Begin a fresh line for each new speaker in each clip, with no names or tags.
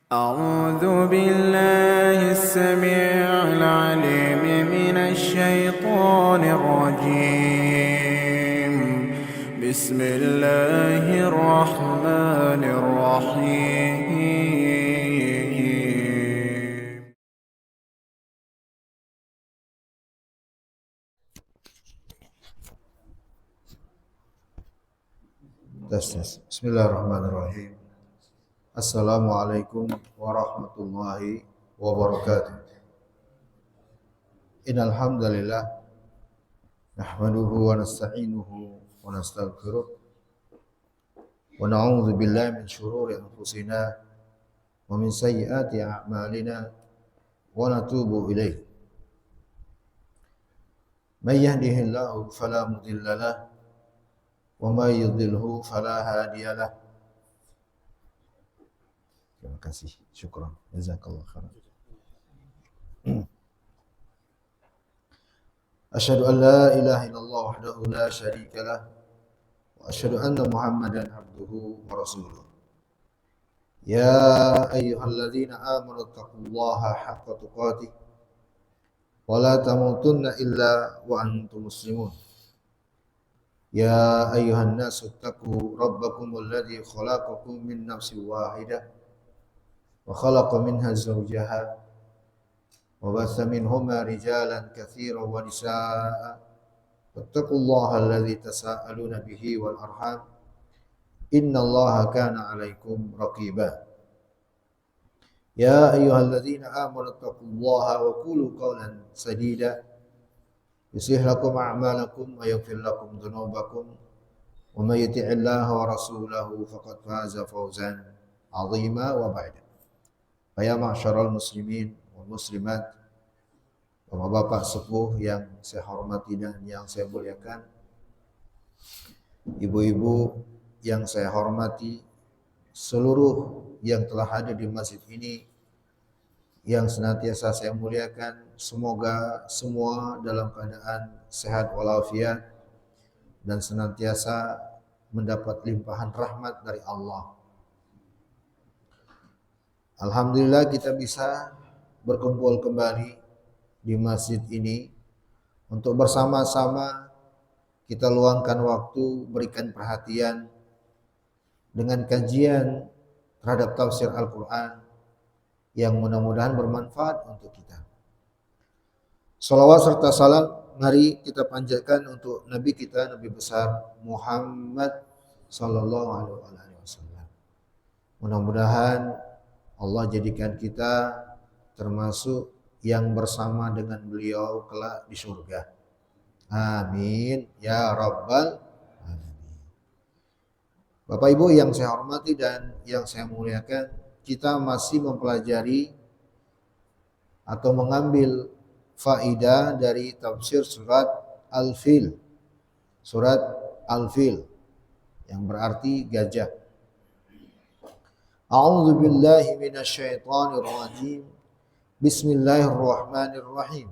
أعوذ بالله السميع العليم من الشيطان الرجيم. بسم الله الرحمن الرحيم.
Bismillahirrahmanirrahim. Assalamualaikum warahmatullahi wabarakatuh. Innal hamdalillah nahmaduhu wa nasta'inuhu wa nastaghfiruh wa na'udzu billahi min shururi anfusina wa min sayyiati a'malina wa natubu ilaih. May yahdihillahu fala mudilla lahu wa may yudlilhu fala hadiya lahu. Terima kasih. Syukran. Jazakallah khairan. Asyhadu an la ilaha illallah wahdahu la syarika lah wa asyhadu anna Muhammadan abduhu wa rasuluh. Ya ayyuhalladzina amanu taqullaha haqqa tuqatih wa la tamutunna illa wa antum muslimun. Ya ayyuhan nasu taqu rabbakumul ladzi khalaqakum min nafsin wahidah wa khalaqa minha zawjaha wa batha minhuma rijalan katsiran wa nisaa'a wattaqullaha alladzi tasaaluna bihi wal arham innallaha kana 'alaikum raqiba. Ya ayyuhalladzina amanu taqullaha wa qulu qawlan sadida yuslih lakum a'malakum wa yaghfir lakum dhunubakum wa may yuti'illaha wa rasulahu faqad faza fawzan 'azima wa ba'da. Ya ma'syaral muslimin wal muslimat, Bapak-bapak sepuh yang saya hormati dan yang saya muliakan, ibu-ibu yang saya hormati, seluruh yang telah hadir di masjid ini yang senantiasa saya muliakan, semoga semua dalam keadaan sehat walafiat dan senantiasa mendapat limpahan rahmat dari Allah. Alhamdulillah kita bisa berkumpul kembali di masjid ini untuk bersama-sama kita luangkan waktu, berikan perhatian dengan kajian terhadap tafsir Al-Quran yang mudah-mudahan bermanfaat untuk kita. Salawat serta salam mari kita panjatkan untuk Nabi kita, Nabi besar Muhammad sallallahu alaihi wasallam. Mudah-mudahan Allah jadikan kita termasuk yang bersama dengan beliau kelak di surga. Amin ya rabbal alamin. Bapak Ibu yang saya hormati dan yang saya muliakan, kita masih mempelajari atau mengambil faidah dari tafsir surat Al-Fil. Surat Al-Fil yang berarti gajah. A'udzu billahi minasyaitonir rajim. Bismillahirrahmanirrahim.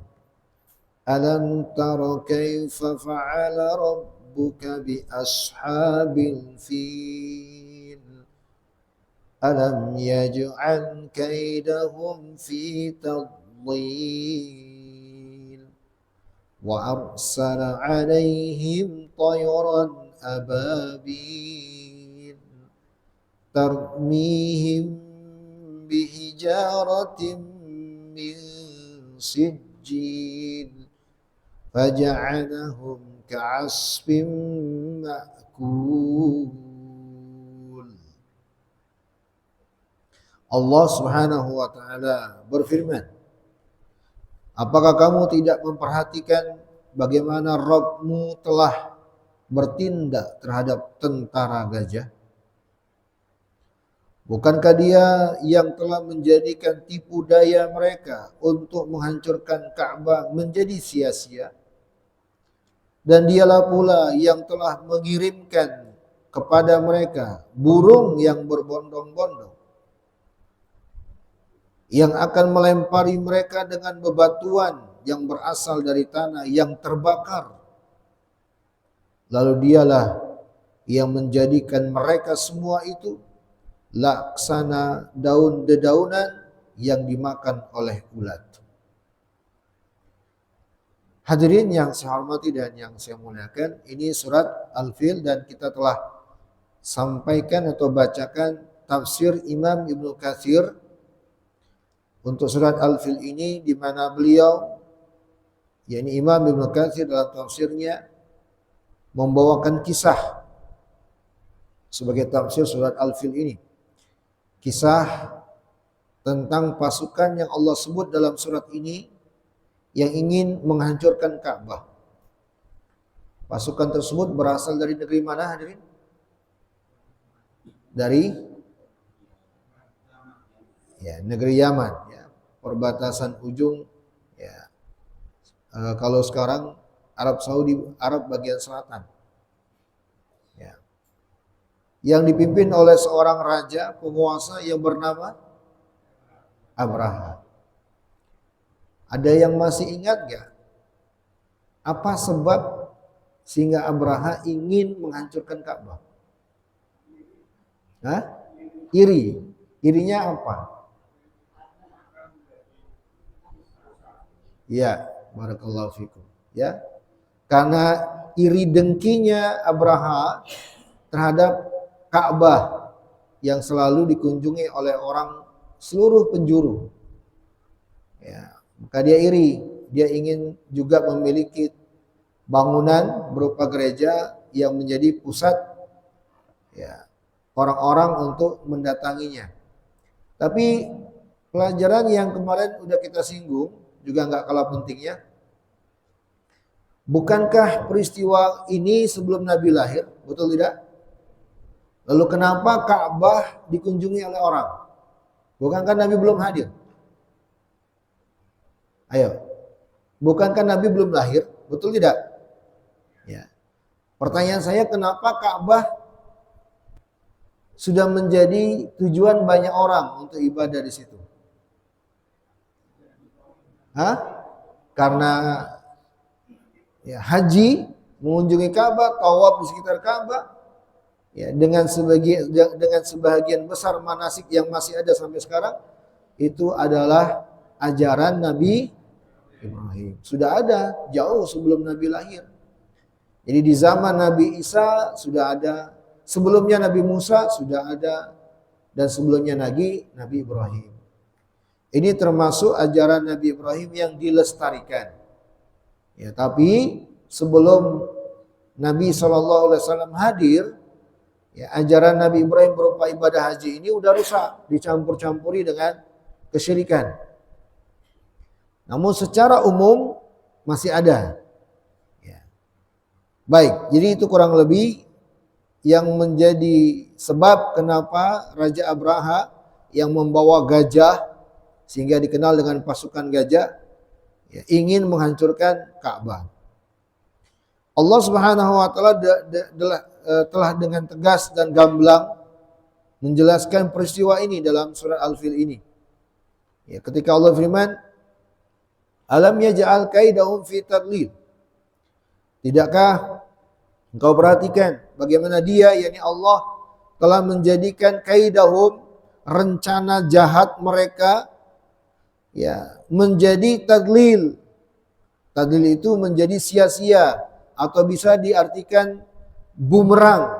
Alam tara kaifa fa'ala rabbuka bi ashabil fil? Alam yaj'al kaidahum fi tadlil wa arsala 'alaihim tayran ababil tarmihim bihijaratin min sijjil faja'alahum ka'asfin ma'kul. Allah Subhanahu wa taala berfirman, apakah kamu tidak memperhatikan bagaimana Rabb-mu telah bertindak terhadap tentara gajah? Bukankah dia yang telah menjadikan tipu daya mereka untuk menghancurkan Ka'bah menjadi sia-sia? Dan dialah pula yang telah mengirimkan kepada mereka burung yang berbondong-bondong yang akan melempari mereka dengan bebatuan yang berasal dari tanah yang terbakar. Lalu dialah yang menjadikan mereka semua itu laksana daun dedaunan yang dimakan oleh ulat. Hadirin yang saya hormati dan yang saya muliakan, ini surat Al-Fil dan kita telah sampaikan atau bacakan tafsir Imam Ibnu Katsir untuk surat Al-Fil ini, di mana beliau, yakni Imam Ibnu Katsir, dalam tafsirnya membawakan kisah sebagai tafsir surat Al-Fil ini. Kisah tentang pasukan yang Allah sebut dalam surat ini yang ingin menghancurkan Ka'bah. Pasukan tersebut berasal dari negeri mana, hadirin? Dari negeri Yaman, ya, perbatasan ujung, ya. Kalau sekarang Arab Saudi, Arab bagian selatan. Ya. Yang dipimpin oleh seorang raja penguasa yang bernama Abraha. Ada yang masih ingat gak? Apa sebab sehingga Abraha ingin menghancurkan Ka'bah? Hah? Iri. Irinya apa? Ya, barakallahu fikum. Ya. Karena iri dengkinya Abraha terhadap Ka'bah yang selalu dikunjungi oleh orang seluruh penjuru. Ya, maka dia iri. Dia ingin juga memiliki bangunan berupa gereja yang menjadi pusat, ya, orang-orang untuk mendatanginya. Tapi pelajaran yang kemarin udah kita singgung juga nggak kalah pentingnya. Bukankah peristiwa ini sebelum Nabi lahir? Betul tidak? Lalu kenapa Ka'bah dikunjungi oleh orang? Bukankah Nabi belum hadir? Ayo. Bukankah Nabi belum lahir? Betul tidak? Ya. Pertanyaan saya, kenapa Ka'bah sudah menjadi tujuan banyak orang untuk ibadah di situ? Hah? Karena ya, haji, mengunjungi Ka'bah, tawaf di sekitar Ka'bah, ya, dengan sebagian besar manasik yang masih ada sampai sekarang, itu adalah ajaran Nabi Ibrahim. Sudah ada jauh sebelum Nabi lahir. Jadi di zaman Nabi Isa sudah ada, sebelumnya Nabi Musa sudah ada, dan sebelumnya Nabi Ibrahim. Ini termasuk ajaran Nabi Ibrahim yang dilestarikan. Ya, tapi sebelum Nabi SAW hadir, ya, ajaran Nabi Ibrahim berupa ibadah haji ini udah rusak, dicampur-campuri dengan kesyirikan. Namun secara umum masih ada. Ya. Baik, jadi itu kurang lebih yang menjadi sebab kenapa Raja Abraha yang membawa gajah, sehingga dikenal dengan pasukan gajah, ya, ingin menghancurkan Ka'bah. Allah Subhanahu wa taala telah dengan tegas dan gamblang menjelaskan peristiwa ini dalam surat Al-Fil ini. Ya, ketika Allah firman, "Alam yaj'al kaidahum fi tadlil." Tidakkah engkau perhatikan bagaimana dia, yakni Allah, telah menjadikan kaidahum, rencana jahat mereka, ya, menjadi tadlil. Tadlil itu menjadi sia-sia atau bisa diartikan bumerang,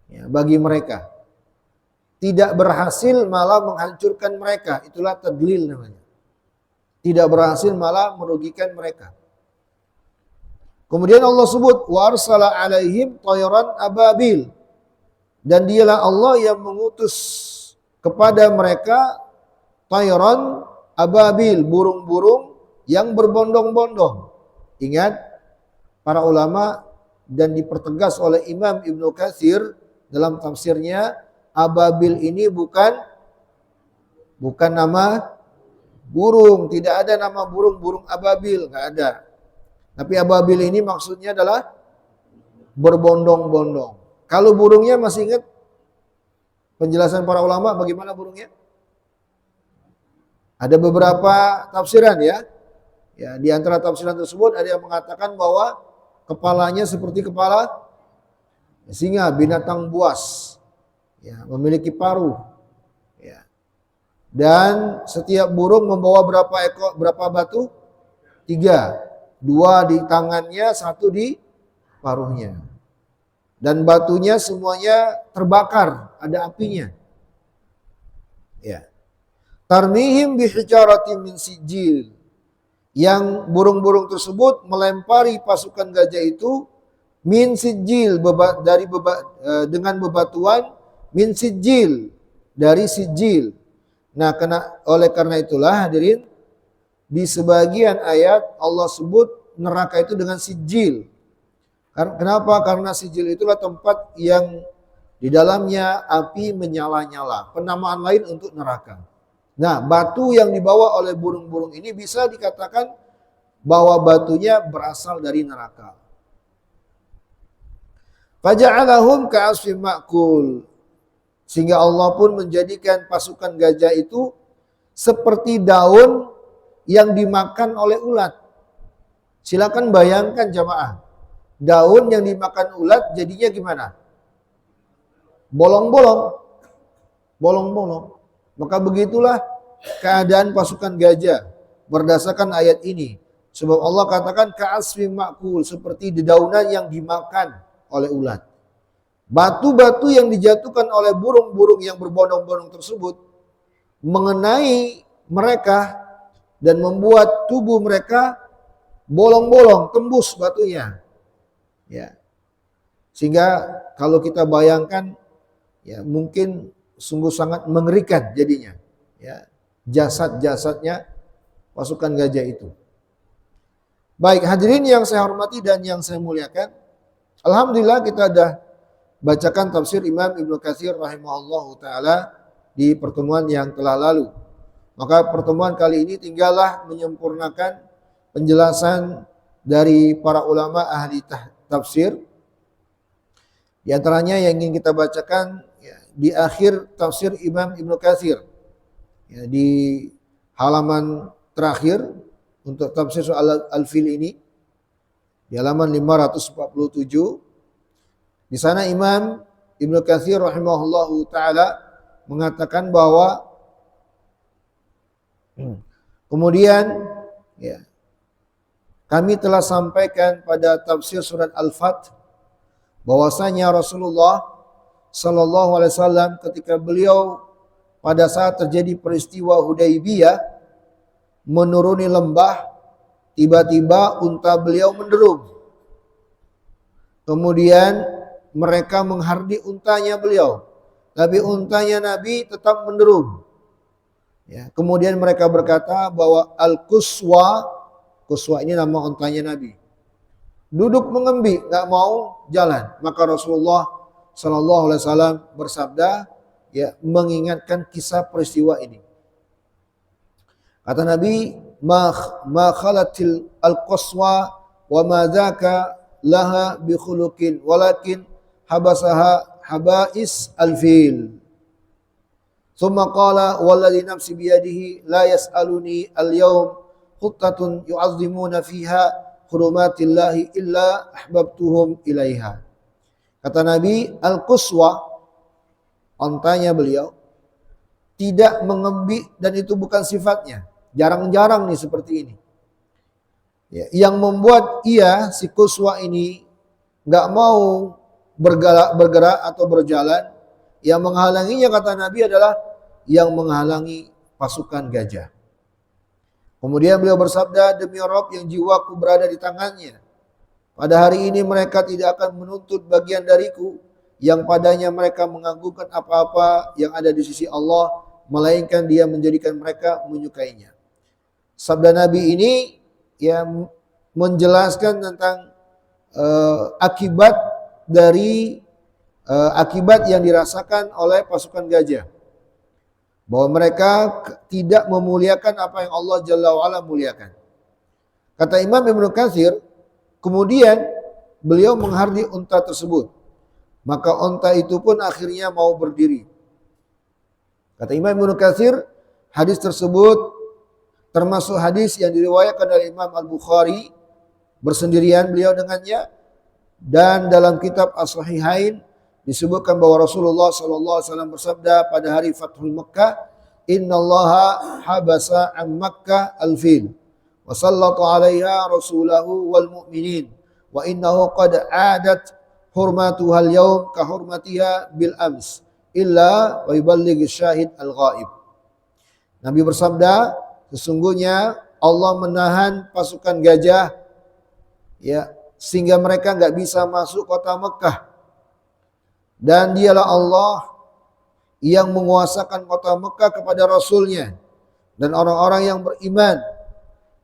ya, bagi mereka. Tidak berhasil malah menghancurkan mereka. Itulah tadlil namanya. Tidak berhasil malah merugikan mereka. Kemudian Allah sebut wa arsala alaihim tayran ababil. Dan dialah Allah yang mengutus kepada mereka tayran ababil, burung-burung yang berbondong-bondong. Ingat, para ulama, dan dipertegas oleh Imam Ibnu Katsir dalam tafsirnya, ababil ini bukan nama burung, tidak ada nama burung ababil, nggak ada. Tapi ababil ini maksudnya adalah berbondong-bondong. Kalau burungnya masih ingat penjelasan para ulama bagaimana burungnya? Ada beberapa tafsiran, ya. Ya, di antara tafsiran tersebut ada yang mengatakan bahwa kepalanya seperti kepala singa, binatang buas. ya, memiliki paruh. Ya. Dan setiap burung membawa berapa batu? 3. 2 di tangannya, 1 di paruhnya. Dan batunya semuanya terbakar, ada apinya. Ya. Tarmihim bihijaratin min sijil. Yang burung-burung tersebut melempari pasukan gajah itu min sijil dengan bebatuan min sijil dari sijil. Nah, oleh karena itulah hadirin, di sebagian ayat Allah sebut neraka itu dengan sijil. Kenapa? Karena sijil itulah tempat yang di dalamnya api menyala-nyala. Penamaan lain untuk neraka. Nah, batu yang dibawa oleh burung-burung ini bisa dikatakan bahwa batunya berasal dari neraka. Faja'alahum ka'asfim ma'kul. Sehingga Allah pun menjadikan pasukan gajah itu seperti daun yang dimakan oleh ulat. Silakan bayangkan jamaah. Daun yang dimakan ulat jadinya gimana? Bolong-bolong. Bolong-bolong. Maka begitulah keadaan pasukan gajah berdasarkan ayat ini. Sebab Allah katakan ka'asfim ma'kul, seperti dedaunan yang dimakan oleh ulat. Batu-batu yang dijatuhkan oleh burung-burung yang berbondong-bondong tersebut mengenai mereka dan membuat tubuh mereka bolong-bolong, tembus batunya. Ya. Sehingga kalau kita bayangkan, ya mungkin sungguh sangat mengerikan jadinya, ya, jasad-jasadnya pasukan gajah itu. Baik, hadirin yang saya hormati dan yang saya muliakan, alhamdulillah kita sudah bacakan tafsir Imam Ibnu Katsir rahimahullahu taala di pertemuan yang telah lalu. Maka pertemuan kali ini tinggallah menyempurnakan penjelasan dari para ulama ahli tafsir. Di antaranya yang ingin kita bacakan di akhir tafsir Imam Ibnu Katsir, ya, di halaman terakhir untuk tafsir soal Al-Fil ini, di halaman 547. Di sana Imam Ibnu Katsir rahimahullahu taala mengatakan bahwa kemudian, ya, kami telah sampaikan pada tafsir surat Al-Fath bahwasanya Rasulullah Sallallahu Alaihi Wasallam ketika beliau pada saat terjadi peristiwa Hudaybiyah menuruni lembah, tiba-tiba unta beliau menderum. Kemudian mereka menghardi untanya beliau, tapi untanya Nabi tetap menderum. Ya, kemudian mereka berkata bahwa Al-Quswa, Quswa ini nama untanya Nabi, duduk mengembi, nggak mau jalan. Maka Rasulullah Sallallahu Alaihi Wasallam bersabda, ya, mengingatkan kisah peristiwa ini. Kata Nabi, ma khalatil al-qaswa wa ma dzaka laha bi khuluqin walakin habasaha habais al-fil. Thumma qala walladhi nafsi biyadihi la yas'aluni al-yawm khuttatun yu'azzimuna fiha hurumatillahi illa ahbabtuhum ilaiha. Kata Nabi, Al-Quswa, ontanya beliau, tidak mengembi dan itu bukan sifatnya. Jarang-jarang nih seperti ini. Ya, yang membuat ia, si Quswa ini, nggak mau bergerak atau berjalan, yang menghalanginya, kata Nabi, adalah yang menghalangi pasukan gajah. Kemudian beliau bersabda, demi Rabb yang jiwaku berada di tangannya, pada hari ini mereka tidak akan menuntut bagian dariku yang padanya mereka menganggungkan apa-apa yang ada di sisi Allah, melainkan Dia menjadikan mereka menyukainya. Sabda Nabi ini yang menjelaskan tentang akibat dari akibat yang dirasakan oleh pasukan gajah, bahwa mereka tidak memuliakan apa yang Allah Jalla wa'ala muliakan. Kata Imam Ibnu Katsir, kemudian beliau menghardi unta tersebut, maka unta itu pun akhirnya mau berdiri. Kata Imam Ibnu Katsir, hadis tersebut termasuk hadis yang diriwayatkan oleh Imam Al-Bukhari bersendirian beliau dengannya, dan dalam kitab As-Sahihain disebutkan bahwa Rasulullah sallallahu alaihi wasallam bersabda pada hari Fathul Makkah, "Innallaha habasa an Makkah al-fil wa sallata 'alaiha rasulahu wal mu'minin wa innahu qad 'adat hurmatuha al-yawm ka hurmatiha bil ams illa wa yuballigh syahid al-ghaib." Nabi bersabda, sesungguhnya Allah menahan pasukan gajah ya sehingga mereka nggak bisa masuk kota Mekah. Dan dialah Allah yang menguasakan kota Mekah kepada Rasulnya dan orang-orang yang beriman.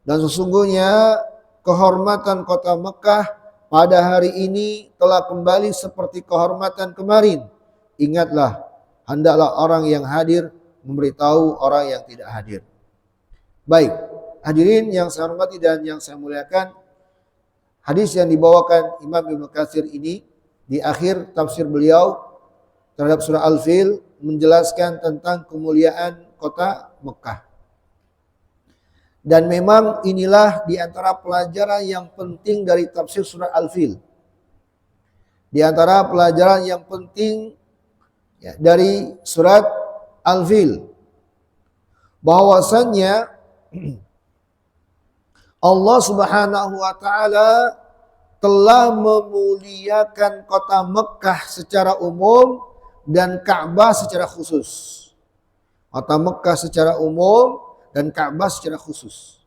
Dan sesungguhnya kehormatan kota Mekah pada hari ini telah kembali seperti kehormatan kemarin. Ingatlah, hendaklah orang yang hadir memberitahu orang yang tidak hadir. Baik, hadirin yang saya hormati dan yang saya muliakan, hadis yang dibawakan Imam Ibnu Katsir ini di akhir tafsir beliau terhadap surah Al-Fil menjelaskan tentang kemuliaan kota Mekah. Dan memang inilah di antara pelajaran yang penting dari tafsir surah Al-Fil. Di antara pelajaran yang penting ya, dari surat Al-Fil, bahwasannya Allah Subhanahu wa taala telah memuliakan kota Mekah secara umum dan Ka'bah secara khusus. Kota Mekah secara umum dan Ka'bah secara khusus.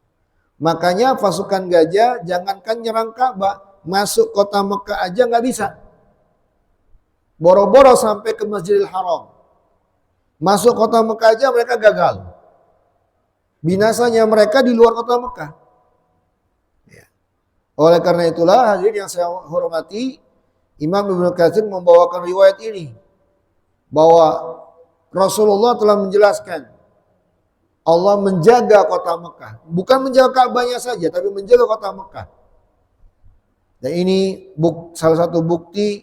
Makanya pasukan gajah jangankan nyerang Ka'bah, masuk kota Mekah aja nggak bisa. Boro-boro sampai ke Masjidil Haram. Masuk kota Mekah aja mereka gagal. Binasanya mereka di luar kota Mekah. Oleh karena itulah hadirin yang saya hormati, Imam Ibnu Katsir membawakan riwayat ini bahwa Rasulullah telah menjelaskan Allah menjaga kota Mekah, bukan menjaga Ka'bahnya saja, tapi menjaga kota Mekah. Dan ini salah satu bukti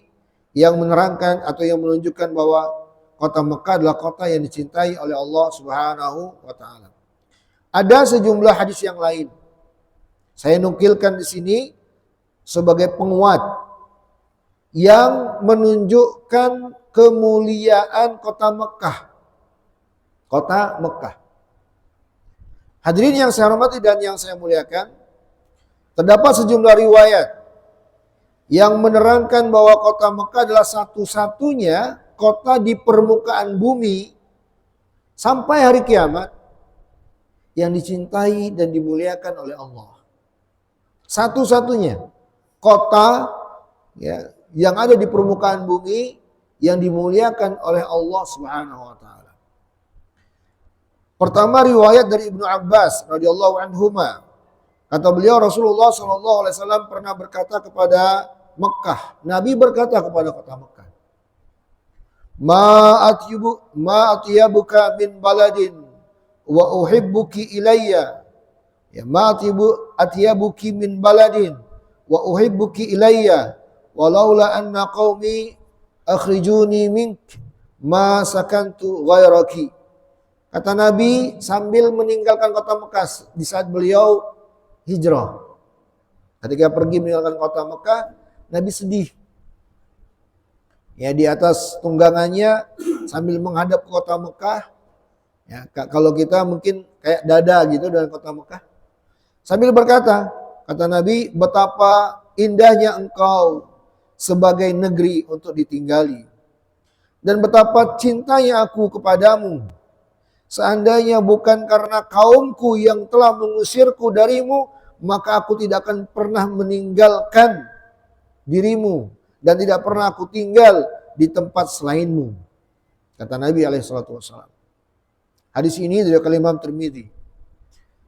yang menerangkan atau yang menunjukkan bahwa kota Mekah adalah kota yang dicintai oleh Allah Subhanahu wa taala. Ada sejumlah hadis yang lain. Saya nukilkan di sini sebagai penguat yang menunjukkan kemuliaan kota Mekah. Kota Mekah. Hadirin yang saya hormati dan yang saya muliakan, terdapat sejumlah riwayat yang menerangkan bahwa kota Mekah adalah satu-satunya kota di permukaan bumi sampai hari kiamat yang dicintai dan dimuliakan oleh Allah. Satu-satunya kota ya, yang ada di permukaan bumi yang dimuliakan oleh Allah Subhanahu wa taala. Pertama riwayat dari Ibnu Abbas radhiyallahu anhuma. Kata beliau Rasulullah sallallahu alaihi wasallam pernah berkata kepada Mekah. Nabi berkata kepada kota Mekah, Ma atyabuka min baladin wa uhibbuki ilayya. Ya, ma atyabuki min baladin wa uhibbuki ilayya walaula anna qaumi akhrijuni mink ma sakantu ghairaki. Kata Nabi sambil meninggalkan kota Mekah di saat beliau hijrah. Ketika pergi meninggalkan kota Mekah, Nabi sedih. Ya, di atas tunggangannya sambil menghadap ke kota Mekah. Ya, kalau kita mungkin kayak dada gitu dengan kota Mekah. Sambil berkata, kata Nabi, betapa indahnya engkau sebagai negeri untuk ditinggali. Dan betapa cintanya aku kepadamu. Seandainya bukan karena kaumku yang telah mengusirku darimu, maka aku tidak akan pernah meninggalkan dirimu. Dan tidak pernah aku tinggal di tempat selainmu. Kata Nabi SAW. Hadis ini dari Imam Tirmidzi.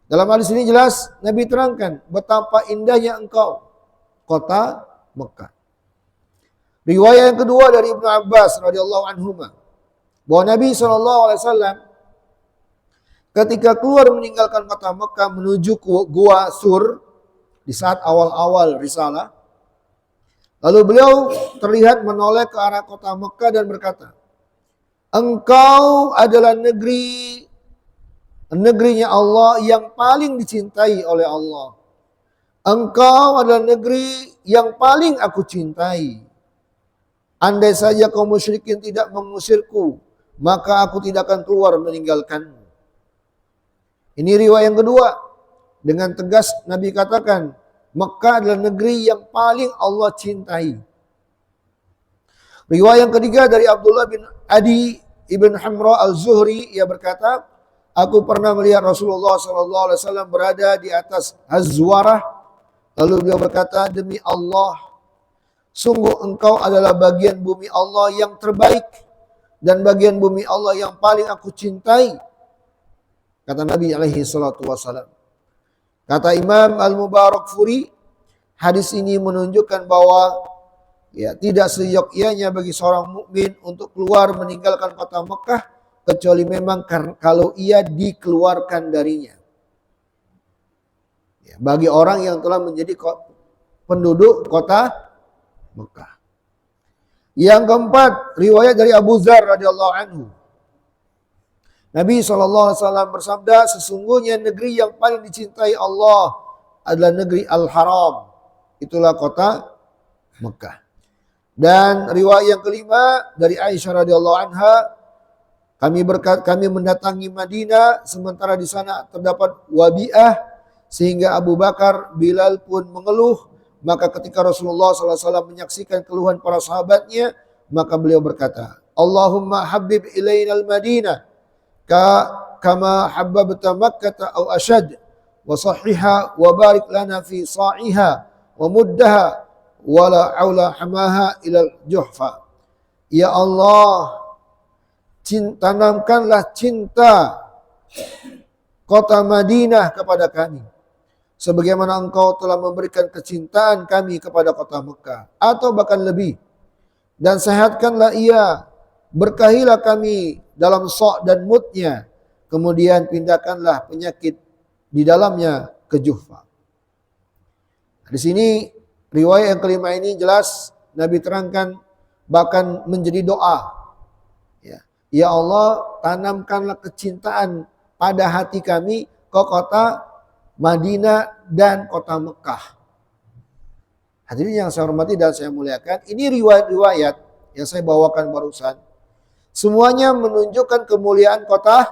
Dalam hadis ini jelas Nabi terangkan betapa indahnya engkau kota Mekah. Riwayat yang kedua dari Ibnu Abbas radhiyallahu anhuma bahwa Nabi SAW ketika keluar meninggalkan kota Mekah menuju Gua Sur di saat awal-awal risalah, lalu beliau terlihat menoleh ke arah kota Mekah dan berkata, engkau adalah negerinya Allah yang paling dicintai oleh Allah. Engkau adalah negeri yang paling aku cintai. andai saja kaum musyrikin tidak mengusirku, maka aku tidak akan keluar meninggalkanmu. Ini riwayat yang kedua. Dengan tegas Nabi katakan, Mekah adalah negeri yang paling Allah cintai. Riwayat yang ketiga dari Abdullah bin Adi ibn Hamra al-Zuhri, ia berkata, aku pernah melihat Rasulullah SAW berada di atas Hazwarah. Lalu beliau berkata, demi Allah, sungguh engkau adalah bagian bumi Allah yang terbaik dan bagian bumi Allah yang paling aku cintai. Kata Nabi alaihi salatu wassalam. Kata Imam Al-Mubarakfuri, hadis ini menunjukkan bahwa tidak seyogyanya bagi seorang mukmin untuk keluar meninggalkan kota Mekah kecuali memang kalau ia dikeluarkan darinya. Bagi orang yang telah menjadi penduduk kota Mekah. Yang keempat, riwayat dari Abu Dzar radhiyallahu anhu. Nabi SAW bersabda, sesungguhnya negeri yang paling dicintai Allah adalah negeri Al-Haram. Itulah kota Mekah. Dan riwayat yang kelima dari Aisyah radhiyallahu anha, kami mendatangi Madinah sementara di sana terdapat wabiah sehingga Abu Bakar, Bilal pun mengeluh. Maka ketika Rasulullah SAW menyaksikan keluhan para sahabatnya, maka beliau berkata, Allahumma habib ilainal Madinah kama habbabta Makkah au ashad wa sahhiha wa barik lana fi sa'iha wa muddaha wa la aula hamaha ila juhfa. Ya Allah, tanamkanlah cinta kota Madinah kepada kami sebagaimana engkau telah memberikan kecintaan kami kepada kota Mekah atau bahkan lebih, dan sehatkanlah ia, berkahilah kami dalam sok dan mutnya, kemudian pindahkanlah penyakit di dalamnya ke Juhfa. Di sini riwayat yang kelima ini jelas Nabi terangkan bahkan menjadi doa. Ya Allah, tanamkanlah kecintaan pada hati kami ke kota Madinah dan kota Mekah. Hadirin yang saya hormati dan saya muliakan, ini riwayat-riwayat yang saya bawakan barusan. Semuanya menunjukkan kemuliaan kota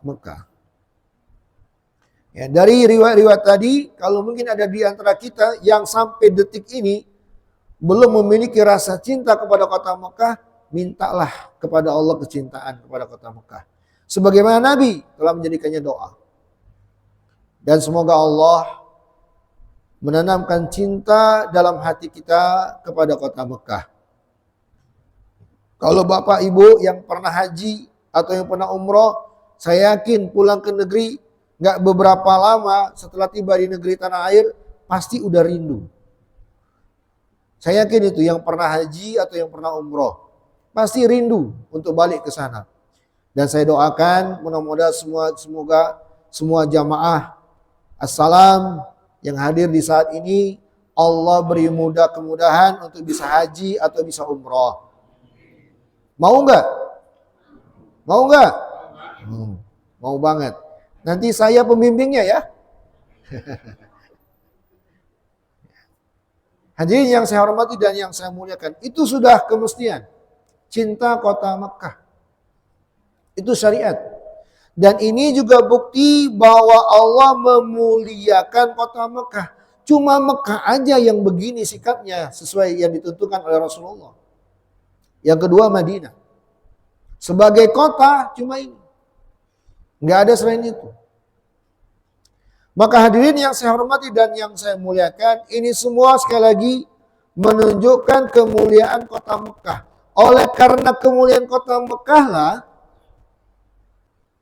Mekah. Ya, dari riwayat-riwayat tadi, kalau mungkin ada di antara kita yang sampai detik ini belum memiliki rasa cinta kepada kota Mekah, mintalah kepada Allah kecintaan kepada kota Mekah. Sebagaimana Nabi telah menjadikannya doa. Dan semoga Allah menanamkan cinta dalam hati kita kepada kota Mekah. Kalau Bapak Ibu yang pernah haji atau yang pernah umroh, saya yakin pulang ke negeri nggak beberapa lama setelah tiba di negeri tanah air pasti udah rindu. Saya yakin itu yang pernah haji atau yang pernah umroh pasti rindu untuk balik ke sana. Dan saya doakan mudah-mudahan semoga semua jamaah Assalam yang hadir di saat ini Allah beri kemudahan untuk bisa haji atau bisa umroh. Mau nggak? Mau nggak? Mau banget. Nanti saya pembimbingnya ya. Hadirin yang saya hormati dan yang saya muliakan, itu sudah kemestian. Cinta kota Mekah. Itu syariat. Dan ini juga bukti bahwa Allah memuliakan kota Mekah. Cuma Mekah aja yang begini sikapnya sesuai yang ditentukan oleh Rasulullah. Yang kedua Madinah. Sebagai kota cuma ini. Nggak ada selain itu. Maka hadirin yang saya hormati dan yang saya muliakan, ini semua sekali lagi menunjukkan kemuliaan kota Mekah. Oleh karena kemuliaan kota Mekah lah,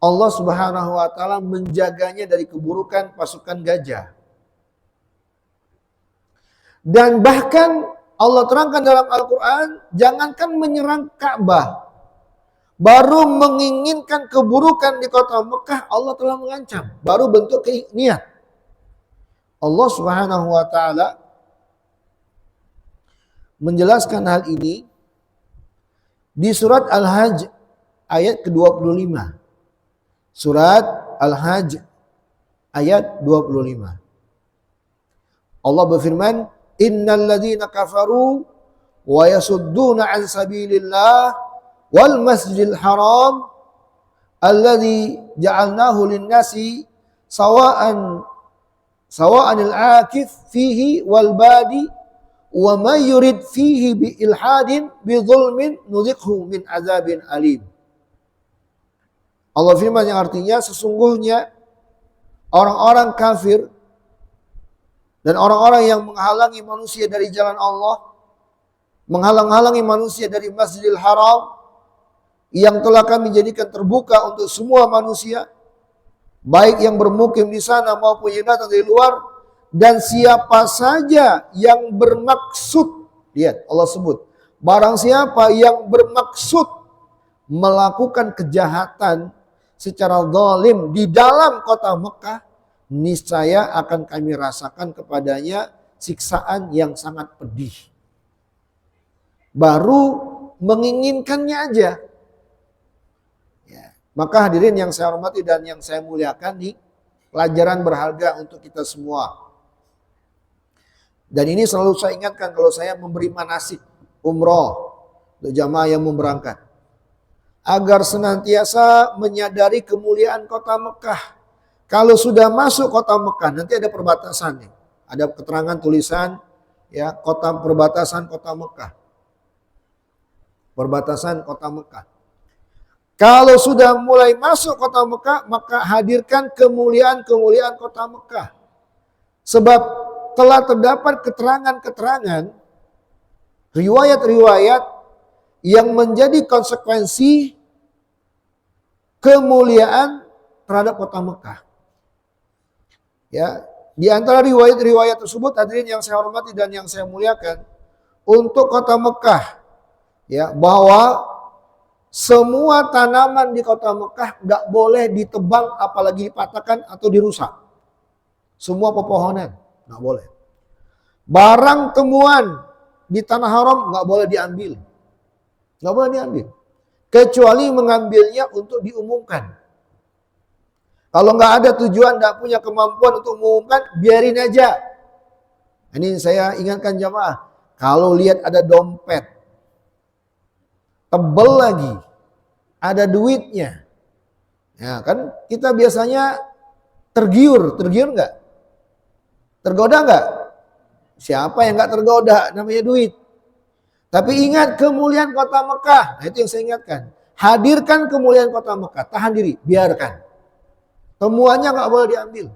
Allah Subhanahu wa taala menjaganya dari keburukan pasukan gajah. Dan bahkan Allah terangkan dalam Al-Quran, jangankan menyerang Ka'bah, baru menginginkan keburukan di kota Mekah, Allah telah mengancam. Baru bentuk niat. Allah Subhanahu wa taala menjelaskan hal ini di surat Al-Hajj ayat ke-25. Surat Al-Hajj ayat 25. Allah berfirman, innal ladzina kafaru wa yasudduna an sabilillah wal masjidil haram alladzi ja'alnahu lin-nasi sawa'an al-akif fihi wal badi wa may yurid fihi bi ilhadin bi dzulmin nudhiqhu min azabin alim. Allah firman yang artinya sesungguhnya orang-orang kafir dan orang-orang yang menghalangi manusia dari jalan Allah, menghalang-halangi manusia dari Masjidil Haram yang telah kami jadikan terbuka untuk semua manusia, baik yang bermukim di sana maupun yang datang dari luar, dan siapa saja yang bermaksud, lihat Allah sebut, barang siapa yang bermaksud melakukan kejahatan secara zalim di dalam kota Mekah, niscaya akan kami rasakan kepadanya siksaan yang sangat pedih. Baru menginginkannya aja. Ya. Maka hadirin yang saya hormati dan yang saya muliakan, nih pelajaran berharga untuk kita semua. Dan ini selalu saya ingatkan kalau saya memberi manasik umroh untuk jamaah yang mau berangkat, agar senantiasa menyadari kemuliaan kota Mekah. Kalau sudah masuk kota Mekah, nanti ada perbatasannya. Ada keterangan tulisan, ya, kota perbatasan kota Mekah. Perbatasan kota Mekah. Kalau sudah mulai masuk kota Mekah, maka hadirkan kemuliaan-kemuliaan kota Mekah. Sebab telah terdapat keterangan-keterangan, riwayat-riwayat yang menjadi konsekuensi kemuliaan terhadap kota Mekah. Ya, di antara riwayat-riwayat tersebut, hadirin yang saya hormati dan yang saya muliakan, untuk kota Mekah, ya, bahwa semua tanaman di kota Mekah nggak boleh ditebang, apalagi dipatahkan atau dirusak. Semua pepohonan nggak boleh. Barang temuan di tanah haram nggak boleh diambil, nggak boleh diambil, kecuali mengambilnya untuk diumumkan. Kalau nggak ada tujuan, nggak punya kemampuan untuk mengumumkan, biarin aja. Ini saya ingatkan jamaah, kalau lihat ada dompet, tebel lagi, ada duitnya, ya kan kita biasanya tergiur nggak? Tergoda nggak? Siapa yang nggak tergoda? Namanya duit. Tapi ingat kemuliaan kota Mekah, nah itu yang saya ingatkan. Hadirkan kemuliaan kota Mekah, tahan diri, biarkan. Temuannya nggak boleh diambil.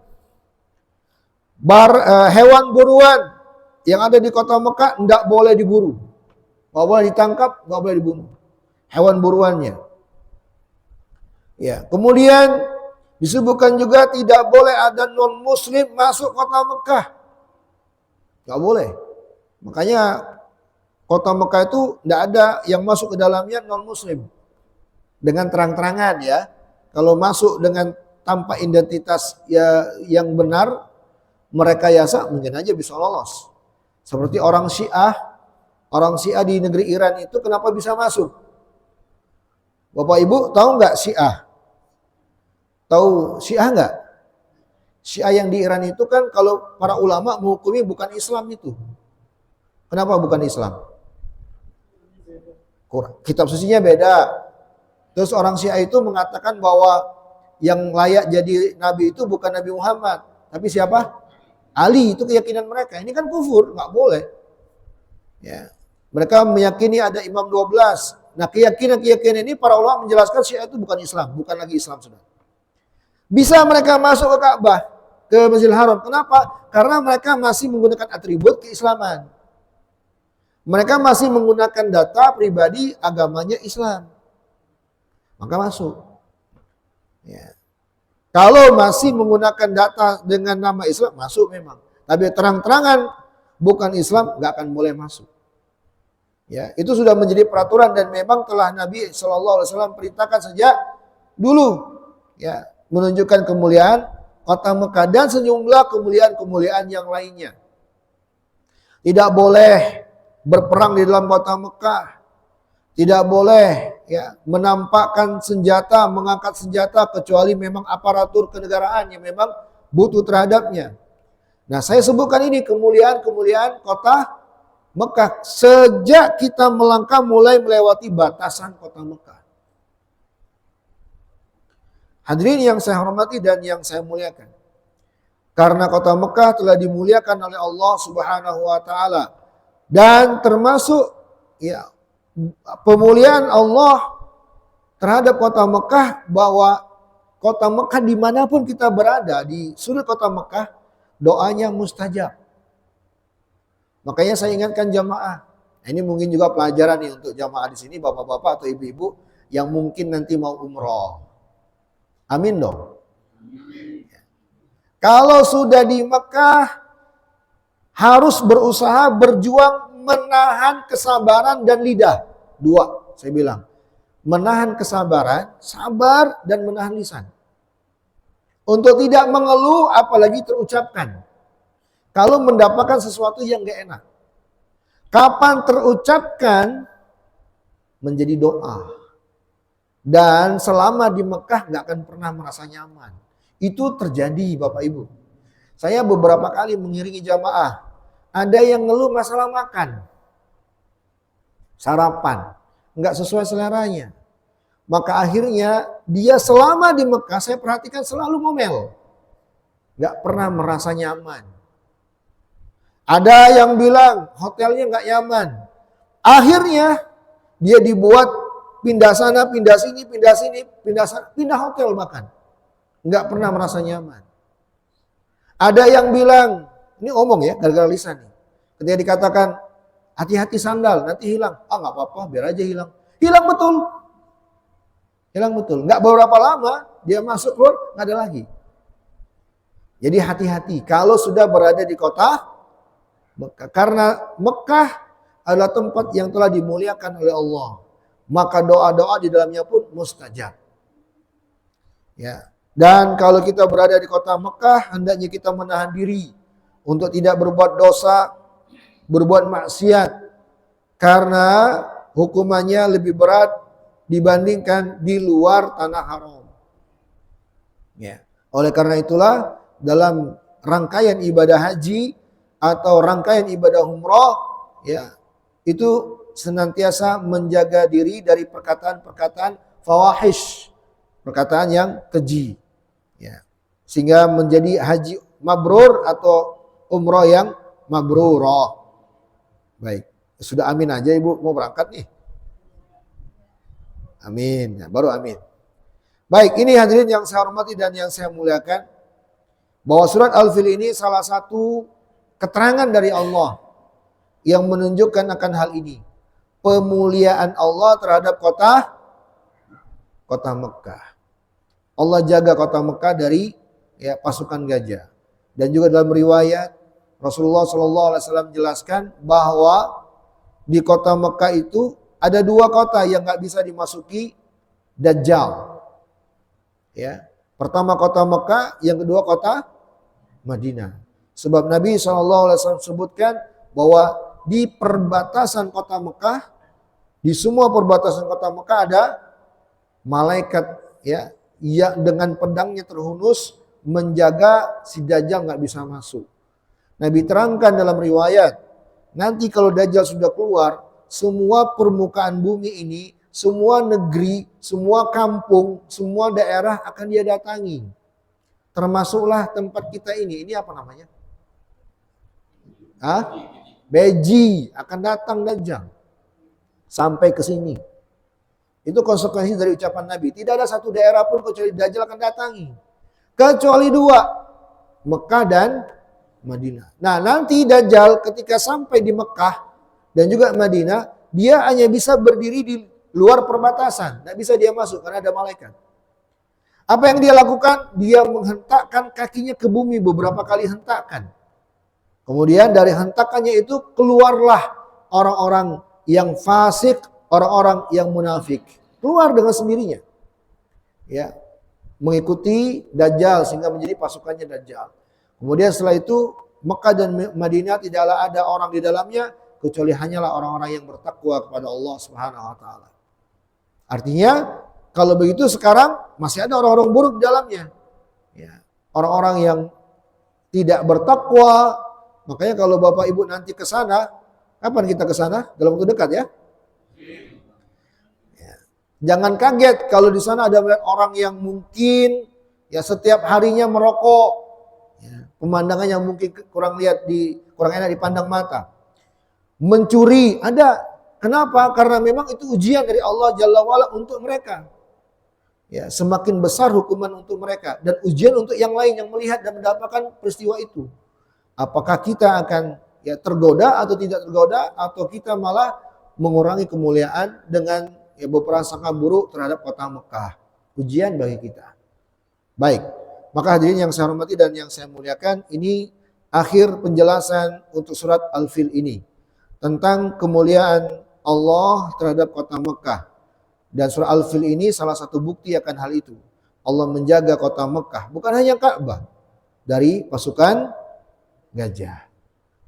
Hewan buruan yang ada di kota Mekah nggak boleh diburu, nggak boleh ditangkap, nggak boleh dibunuh. Hewan buruannya. Ya, kemudian disebutkan juga tidak boleh ada non Muslim masuk kota Mekah, nggak boleh. Makanya kota Mekah itu nggak ada yang masuk ke dalamnya non Muslim dengan terang-terangan, ya. Kalau masuk dengan tanpa identitas ya yang benar, merekayasa, mungkin aja bisa lolos. Seperti orang Syiah di negeri Iran itu kenapa bisa masuk? Bapak Ibu tahu nggak Syiah? Tahu Syiah nggak? Syiah yang di Iran itu kan kalau para ulama menghukumi bukan Islam itu. Kenapa bukan Islam? Kitab sucinya beda. Terus orang Syiah itu mengatakan bahwa yang layak jadi nabi itu bukan Nabi Muhammad, tapi siapa? Ali. Itu keyakinan mereka. Ini kan kufur, nggak boleh. Ya. Mereka meyakini ada Imam 12. Nah, keyakinan ini para ulama menjelaskan Syiah itu bukan Islam, bukan lagi Islam sudah. Bisa mereka masuk ke Ka'bah, ke Masjidil Haram. Kenapa? Karena mereka masih menggunakan atribut keislaman. Mereka masih menggunakan data pribadi agamanya Islam. Maka masuk. Ya. Kalau masih menggunakan data dengan nama Islam, masuk memang. Tapi terang-terangan bukan Islam, nggak akan boleh masuk. Ya, itu sudah menjadi peraturan dan memang telah Nabi SAW perintahkan sejak dulu, ya, menunjukkan kemuliaan kota Mekah dan sejumlah kemuliaan-kemuliaan yang lainnya. Tidak boleh berperang di dalam kota Mekah. Tidak boleh, ya, menampakkan senjata, mengangkat senjata kecuali memang aparatur kenegaraan yang memang butuh terhadapnya. Nah, saya sebutkan ini kemuliaan-kemuliaan kota Mekah. Sejak kita melangkah mulai melewati batasan kota Mekah. Hadirin yang saya hormati dan yang saya muliakan. Karena kota Mekah telah dimuliakan oleh Allah Subhanahu wa taala dan termasuk ya pemuliaan Allah terhadap kota Mekah, bahwa kota Mekah dimanapun kita berada di sudut kota Mekah, doanya mustajab. Makanya saya ingatkan jamaah, ini mungkin juga pelajaran nih untuk jamaah di sini, bapak-bapak atau ibu-ibu yang mungkin nanti mau umroh. Amin dong. Kalau sudah di Mekah, harus berusaha, berjuang, menahan kesabaran dan lidah. Dua, saya bilang. Menahan kesabaran, sabar, dan menahan lisan. Untuk tidak mengeluh, apalagi terucapkan. Kalau mendapatkan sesuatu yang gak enak. Kapan terucapkan, menjadi doa. Dan selama di Mekah gak akan pernah merasa nyaman. Itu terjadi Bapak Ibu. Saya beberapa kali mengiringi jamaah. Ada yang ngeluh masalah makan. Sarapan. Nggak sesuai seleranya. Maka akhirnya dia selama di Mekah, saya perhatikan selalu ngomel. Nggak pernah merasa nyaman. Ada yang bilang hotelnya nggak nyaman. Akhirnya dia dibuat pindah sana, pindah sini, pindah sini, pindah hotel bahkan. Nggak pernah merasa nyaman. Ada yang bilang, ini omong ya, gara-gara lisan nih. Ketika dikatakan, hati-hati sandal, nanti hilang. Ah nggak apa-apa, biar aja hilang. Hilang betul. Hilang betul. Nggak beberapa lama, dia masuk keluar, nggak ada lagi. Jadi hati-hati, kalau sudah berada di kota Mekah. Karena Mekah adalah tempat yang telah dimuliakan oleh Allah. Maka doa-doa di dalamnya pun mustajab. Ya. Dan kalau kita berada di kota Mekah, hendaknya kita menahan diri untuk tidak berbuat dosa, berbuat maksiat. Karena hukumannya lebih berat dibandingkan di luar tanah haram. Ya. Oleh karena itulah dalam rangkaian ibadah haji atau rangkaian ibadah umroh, ya, itu senantiasa menjaga diri dari perkataan-perkataan fawahish, perkataan yang keji. Ya. Sehingga menjadi haji mabrur atau umroh yang mabrurah. Baik, sudah amin aja Ibu, mau berangkat nih. Amin, ya, baru amin. Baik, ini hadirin yang saya hormati dan yang saya muliakan, bahwa surat Al-Fil ini salah satu keterangan dari Allah yang menunjukkan akan hal ini. Pemuliaan Allah terhadap kota Mekah. Allah jaga kota Mekah dari ya, pasukan gajah. Dan juga dalam riwayat Rasulullah SAW jelaskan bahwa di kota Mekah itu ada dua kota yang nggak bisa dimasuki Dajjal. Ya, pertama kota Mekah, yang kedua kota Madinah. Sebab Nabi SAW sebutkan bahwa di perbatasan kota Mekah, di semua perbatasan kota Mekah ada malaikat ya yang dengan pedangnya terhunus menjaga si Dajjal nggak bisa masuk. Nabi terangkan dalam riwayat, nanti kalau Dajjal sudah keluar, semua permukaan bumi ini, semua negeri, semua kampung, semua daerah akan dia datangi. Termasuklah tempat kita ini. Ini apa namanya? Beji, akan datang Dajjal sampai ke sini. Itu konsekuensi dari ucapan Nabi. Tidak ada satu daerah pun kecuali Dajjal akan datangi. Kecuali dua, Mekah dan Madinah. Nah, nanti Dajjal ketika sampai di Mekah dan juga Madinah, dia hanya bisa berdiri di luar perbatasan. Tidak bisa dia masuk karena ada malaikat. Apa yang dia lakukan? Dia menghentakkan kakinya ke bumi, beberapa kali hentakan. Kemudian dari hentakannya itu keluarlah orang-orang yang fasik, orang-orang yang munafik. Keluar dengan sendirinya. Ya, mengikuti Dajjal sehingga menjadi pasukannya Dajjal. Kemudian setelah itu Mekah dan Madinah tidaklah ada orang di dalamnya kecuali hanyalah orang-orang yang bertakwa kepada Allah Subhanahu wa taala. Artinya kalau begitu sekarang masih ada orang-orang buruk di dalamnya. Ya, orang-orang yang tidak bertakwa. Makanya kalau Bapak Ibu nanti ke sana, Kapan kita ke sana? Dalam waktu dekat ya. Jangan kaget kalau di sana ada orang yang mungkin ya setiap harinya merokok, ya, pemandangan yang mungkin kurang enak dipandang mata. Mencuri ada. Kenapa? Karena memang itu ujian dari Allah Jalla wa'ala untuk mereka. Ya, semakin besar hukuman untuk mereka dan ujian untuk yang lain yang melihat dan mendapatkan peristiwa itu. Apakah kita akan ya tergoda atau tidak tergoda, atau kita malah mengurangi kemuliaan dengan ya berprasangka buruk terhadap kota Mekah. Ujian bagi kita. Baik, maka hadirin yang saya hormati dan yang saya muliakan, ini akhir penjelasan untuk surat Al-Fil ini tentang kemuliaan Allah terhadap kota Mekah. Dan surah Al-Fil ini salah satu bukti akan hal itu. Allah menjaga kota Mekah, bukan hanya Ka'bah, dari pasukan gajah.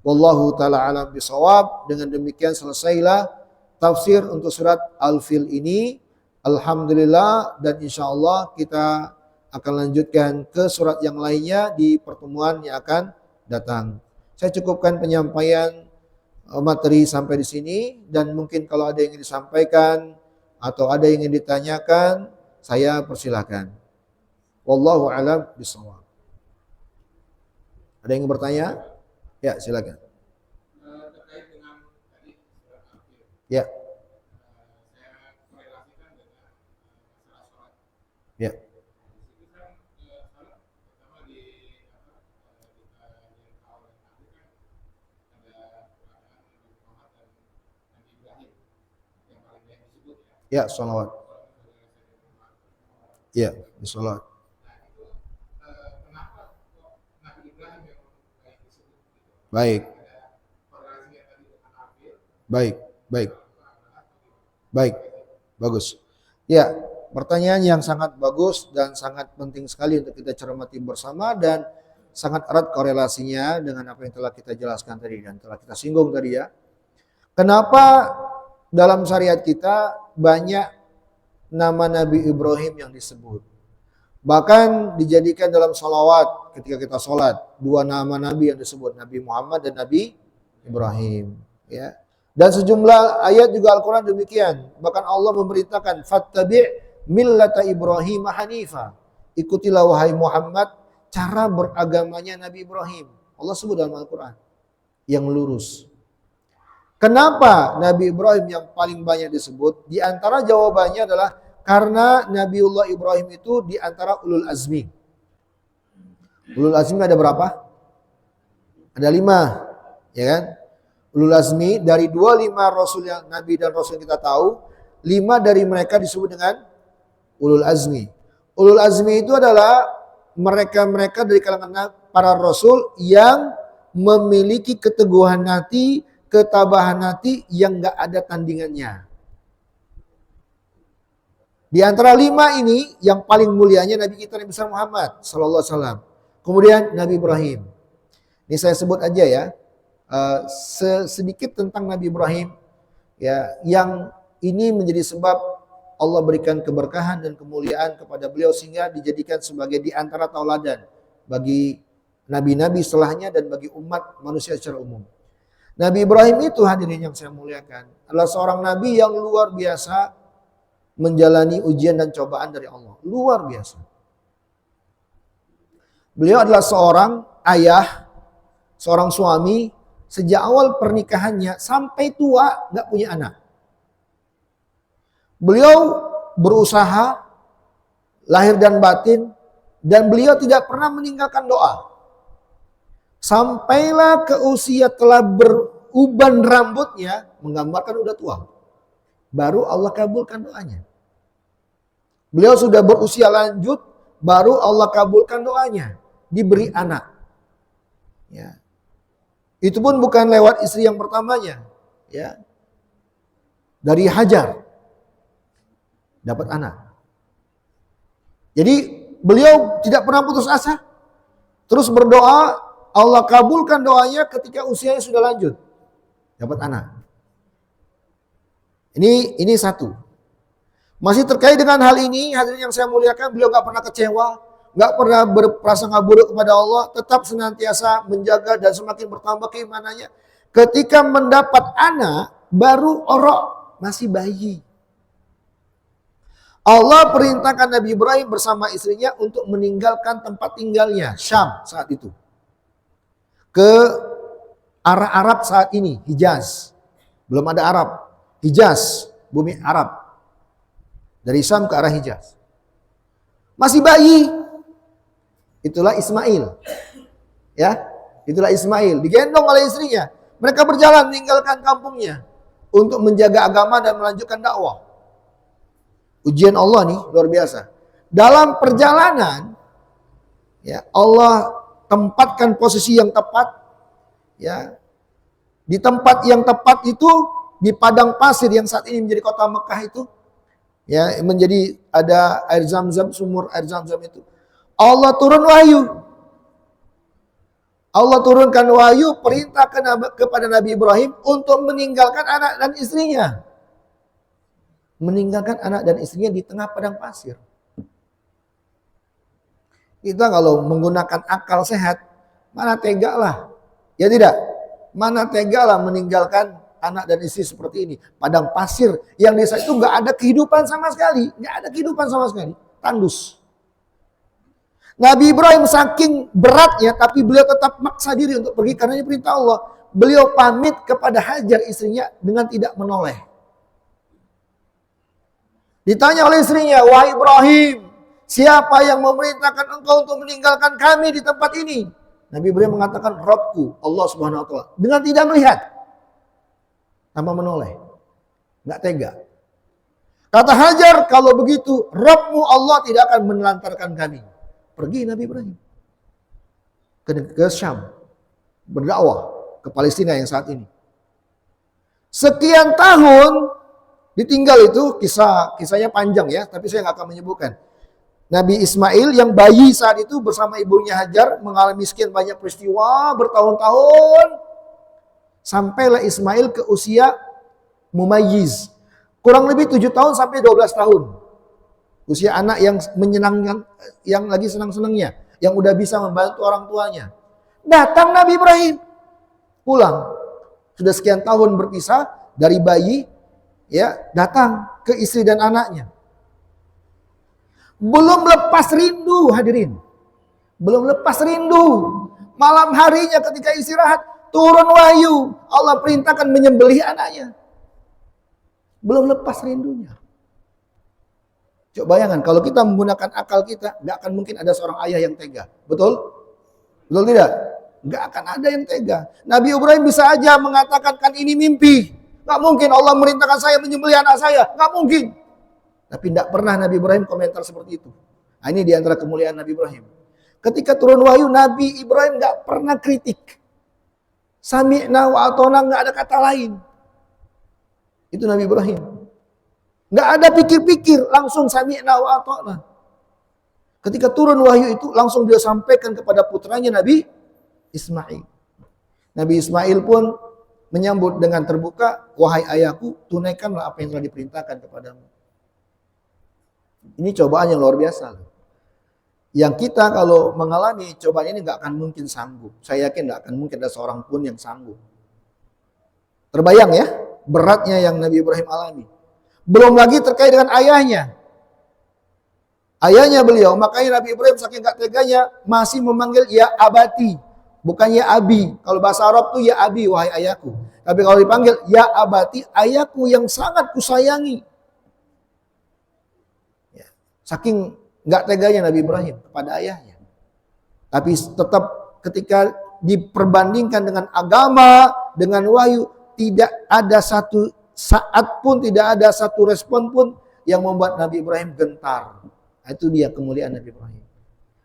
Wallahu ta'ala alam bisawab. Dengan demikian selesailah tafsir untuk surat Al-Fil ini. Alhamdulillah, dan insya Allah kita akan lanjutkan ke surat yang lainnya di pertemuan yang akan datang. Saya cukupkan penyampaian materi sampai di sini, dan mungkin kalau ada yang ingin disampaikan atau ada yang ingin ditanyakan, saya persilahkan. Wallahu a'lam bishawab. Ada yang ingin bertanya? Ya, silakan.
Terkait dengan tadi surat Al-Fil.
Ya.
Saya korelasikan dengan masalah sholat.
Ya.
Itu kan sholat pertama di yang awal dan akhir kan ada perkataan Nabi Muhammad dan Nabi Ibrahim yang paling banyak disebut ya.
Ya, sholawat. Ya, sholat.
Nah itu kenapa kok Nabi Ibrahim yang banyak disebut gitu?
Baik.
Ada korelasinya tadi dengan Al-Fil.
Baik, baik. Baik, bagus. Ya, pertanyaan yang sangat bagus dan sangat penting sekali untuk kita cermati bersama, dan sangat erat korelasinya dengan apa yang telah kita jelaskan tadi dan telah kita singgung tadi ya. Kenapa dalam syariat kita banyak nama Nabi Ibrahim yang disebut? Bahkan dijadikan dalam sholawat ketika kita sholat, dua nama Nabi yang disebut, Nabi Muhammad dan Nabi Ibrahim. Ya. Dan sejumlah ayat juga Al-Quran demikian. Bahkan Allah memerintahkan, fattabi' millata Ibrahim hanifa. Ikutilah wahai Muhammad cara beragamanya Nabi Ibrahim. Allah sebut dalam Al-Quran. Yang lurus. Kenapa Nabi Ibrahim yang paling banyak disebut? Di antara jawabannya adalah karena Nabiullah Ibrahim itu di antara ulul azmi. Ulul azmi ada berapa? Ada 5, ya kan? Ulul azmi dari 25 rasul yang Nabi dan Rasul yang kita tahu, 5 dari mereka disebut dengan ulul azmi. Ulul azmi itu adalah mereka-mereka dari kalangan para rasul yang memiliki keteguhan hati, ketabahan hati yang gak ada tandingannya. Di antara 5 ini yang paling mulianya Nabi kita Nabi besar Muhammad sallallahu alaihi wasallam. Kemudian Nabi Ibrahim. Ini saya sebut aja ya. Sedikit tentang Nabi Ibrahim ya, yang ini menjadi sebab Allah berikan keberkahan dan kemuliaan kepada beliau sehingga dijadikan sebagai di antara tauladan bagi nabi-nabi setelahnya dan bagi umat manusia secara umum. Nabi Ibrahim itu, hadirin yang saya muliakan, adalah seorang nabi yang luar biasa menjalani ujian dan cobaan dari Allah. Luar biasa. Beliau adalah seorang ayah, seorang suami, sejak awal pernikahannya sampai tua nggak punya anak. Beliau berusaha lahir dan batin, dan beliau tidak pernah meninggalkan doa. Sampailah ke usia telah beruban rambutnya, menggambarkan udah tua. Baru Allah kabulkan doanya. Beliau sudah berusia lanjut, baru Allah kabulkan doanya. Diberi anak. Ya. Itu pun bukan lewat istri yang pertamanya. Ya. Dari Hajar. Dapat anak. Jadi beliau tidak pernah putus asa. Terus berdoa, Allah kabulkan doanya ketika usianya sudah lanjut. Dapat anak. Ini satu. Masih terkait dengan hal ini, hadirin yang saya muliakan, beliau gak pernah kecewa, nggak pernah berprasangka buruk kepada Allah, tetap senantiasa menjaga dan semakin bertambah keimanannya. Ketika mendapat anak, baru orok, masih bayi. Allah perintahkan Nabi Ibrahim bersama istrinya untuk meninggalkan tempat tinggalnya, Syam saat itu. Ke arah Arab saat ini, Hijaz. Belum ada Arab, Hijaz, bumi Arab. Dari Syam ke arah Hijaz. Masih bayi. Itulah Ismail. Ya, itulah Ismail. Digendong oleh istrinya. Mereka berjalan meninggalkan kampungnya untuk menjaga agama dan melanjutkan dakwah. Ujian Allah nih luar biasa. Dalam perjalanan, ya Allah tempatkan posisi yang tepat, ya di tempat yang tepat itu di padang pasir yang saat ini menjadi kota Mekah itu, ya menjadi ada air Zam-Zam, sumur air Zam-Zam itu. Allah turun wahyu. Allah turunkan wahyu perintah kepada Nabi Ibrahim untuk meninggalkan anak dan istrinya. Meninggalkan anak dan istrinya di tengah padang pasir. Kita kalau menggunakan akal sehat, mana tega lah. Ya tidak? Mana tega lah meninggalkan anak dan istri seperti ini. Padang pasir yang desa itu nggak ada kehidupan sama sekali. Nggak ada kehidupan sama sekali. Tandus. Nabi Ibrahim saking beratnya, tapi beliau tetap maksa diri untuk pergi karena ini perintah Allah. Beliau pamit kepada Hajar istrinya dengan tidak menoleh. Ditanya oleh istrinya, wahai Ibrahim, siapa yang memerintahkan engkau untuk meninggalkan kami di tempat ini? Nabi Ibrahim mengatakan, Rabbku, Allah Subhanahu Wa Taala, dengan tidak melihat, tanpa menoleh, nggak tega. Kata Hajar, kalau begitu, Rabbmu Allah tidak akan menelantarkan kami. Pergi Nabi Ibrahim ke Syam, berdakwah ke Palestina yang saat ini. Sekian tahun ditinggal itu, kisahnya panjang ya, tapi saya nggak akan menyebutkan. Nabi Ismail yang bayi saat itu bersama ibunya Hajar mengalami sekian banyak peristiwa bertahun-tahun. Sampailah Ismail ke usia mumayyiz. Kurang lebih 7 tahun sampai 12 tahun. Usia anak yang menyenangkan, yang lagi senang-senangnya, yang udah bisa membantu orang tuanya. Datang Nabi Ibrahim, pulang. Sudah sekian tahun berpisah dari bayi, ya datang ke istri dan anaknya. Belum lepas rindu hadirin. Belum lepas rindu. Malam harinya ketika istirahat, turun wahyu. Allah perintahkan menyembelih anaknya. Belum lepas rindunya. Coba bayangkan, kalau kita menggunakan akal kita, nggak akan mungkin ada seorang ayah yang tega. Betul? Betul tidak? Nggak akan ada yang tega. Nabi Ibrahim bisa aja mengatakan, kan ini mimpi. Nggak mungkin Allah merintahkan saya menyembelih anak saya. Nggak mungkin. Tapi tidak pernah Nabi Ibrahim komentar seperti itu. Nah, ini diantara kemuliaan Nabi Ibrahim. Ketika turun wahyu, Nabi Ibrahim nggak pernah kritik. Sami'na wa atona, nggak ada kata lain. Itu Nabi Ibrahim. Nggak ada pikir-pikir, langsung sami'na wa atona. Ketika turun wahyu itu, langsung beliau sampaikan kepada putranya Nabi Ismail. Nabi Ismail pun menyambut dengan terbuka, wahai ayahku, tunaikanlah apa yang telah diperintahkan kepadamu. Ini cobaan yang luar biasa. Yang kita kalau mengalami cobaan ini nggak akan mungkin sanggup. Saya yakin nggak akan mungkin ada seorang pun yang sanggup. Terbayang ya, beratnya yang Nabi Ibrahim alami. Belum lagi terkait dengan ayahnya. Ayahnya beliau, makanya Nabi Ibrahim saking gak teganya masih memanggil ya abati, bukan ya abi. Kalau bahasa Arab tuh ya abi, wahai ayahku. Tapi kalau dipanggil ya abati, ayahku yang sangat kusayangi. Ya, saking gak teganya Nabi Ibrahim kepada ayahnya. Tapi tetap ketika diperbandingkan dengan agama, dengan wahyu, tidak ada satu saat pun, tidak ada satu respon pun yang membuat Nabi Ibrahim gentar. Itu dia kemuliaan Nabi Ibrahim.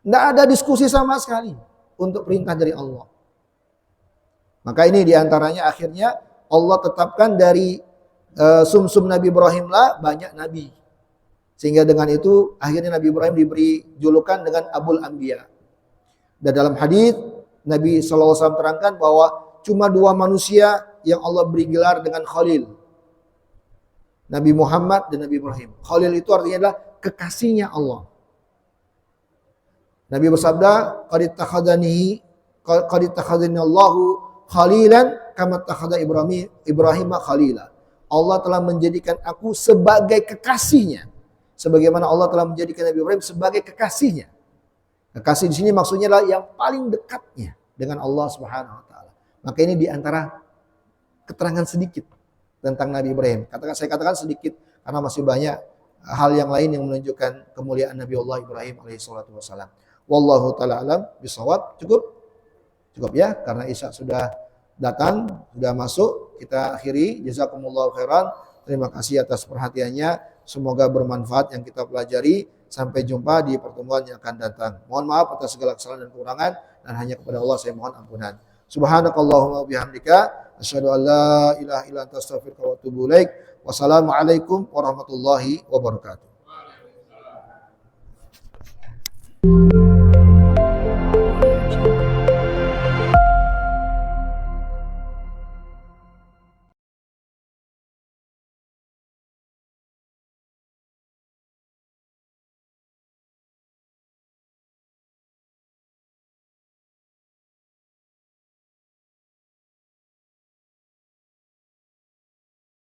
Tidak ada diskusi sama sekali untuk perintah dari Allah. Maka ini diantaranya akhirnya Allah tetapkan dari sumsum Nabi Ibrahim lah banyak Nabi. Sehingga dengan itu akhirnya Nabi Ibrahim diberi julukan dengan Abul Anbiya. Dan dalam hadis Nabi SAW terangkan bahwa cuma 2 manusia yang Allah beri gelar dengan Khalil. Nabi Muhammad dan Nabi Ibrahim. Khalil itu artinya adalah kekasihnya Allah. Nabi bersabda, qad ittakhadani Allahu khalilan kama ittakhadha Ibrahim khalila. Allah telah menjadikan aku sebagai kekasihnya, sebagaimana Allah telah menjadikan Nabi Ibrahim sebagai kekasihnya. Kekasih di sini maksudnya adalah yang paling dekatnya dengan Allah Subhanahu wa taala. Maka ini di antara keterangan sedikit tentang Nabi Ibrahim. Saya katakan sedikit karena masih banyak hal yang lain yang menunjukkan kemuliaan Nabi Allah Ibrahim alaihi salatu wasalam. Wallahu taala alam bisawab. Cukup ya, karena Isya sudah datang, sudah masuk. Kita akhiri. Jazakumullahu khairan. Terima kasih atas perhatiannya. Semoga bermanfaat yang kita pelajari. Sampai jumpa di pertemuan yang akan datang. Mohon maaf atas segala kesalahan dan kekurangan, dan hanya kepada Allah saya mohon ampunan. Subhanakallahumma bihamdika asyhadu an la ilaha illa anta astaghfiruka wa atubu ilaik. Wassalamualaikum warahmatullahi wabarakatuh.